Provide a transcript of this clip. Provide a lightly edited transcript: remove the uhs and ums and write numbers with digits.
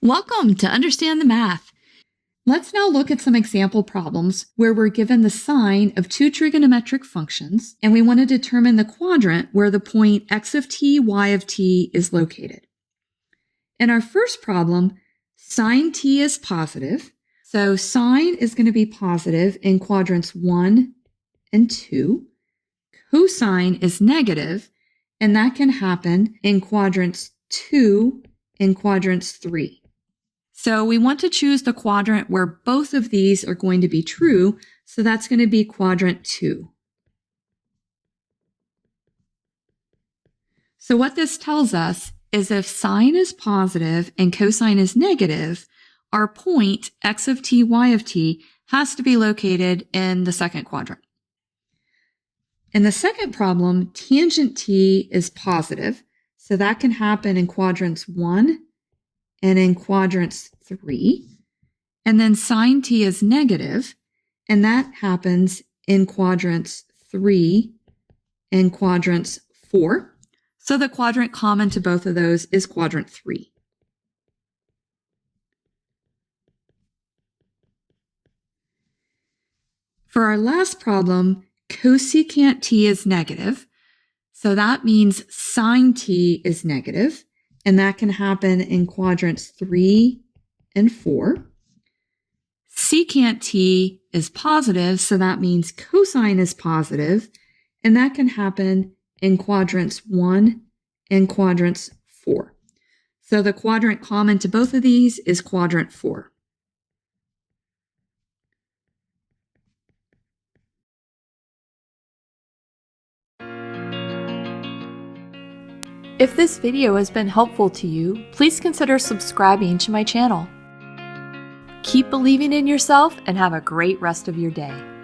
Welcome to Understand the Math. Let's now look at some example problems where we're given the sine of two trigonometric functions, and we want to determine the quadrant where the point x of t, y of t is located. In our first problem, sine t is positive, so sine is going to be positive in quadrants 1 and 2. Cosine is negative, and that can happen in quadrants 2 and quadrants 3. So we want to choose the quadrant where both of these are going to be true, so that's going to be quadrant 2. So what this tells us is if sine is positive and cosine is negative, our point x of t, y of t has to be located in the second quadrant. In the second problem, tangent t is positive, so that can happen in quadrants 1 and in quadrants 3. And then sine t is negative, and that happens in quadrants 3 and quadrants 4. So the quadrant common to both of those is quadrant 3. For our last problem, cosecant t is negative, so that means sine t is negative, and that can happen in quadrants 3 and 4. Secant t is positive, so that means cosine is positive, and that can happen in quadrants 1 and quadrants 4. So the quadrant common to both of these is quadrant 4. If this video has been helpful to you, please consider subscribing to my channel. Keep believing in yourself and have a great rest of your day.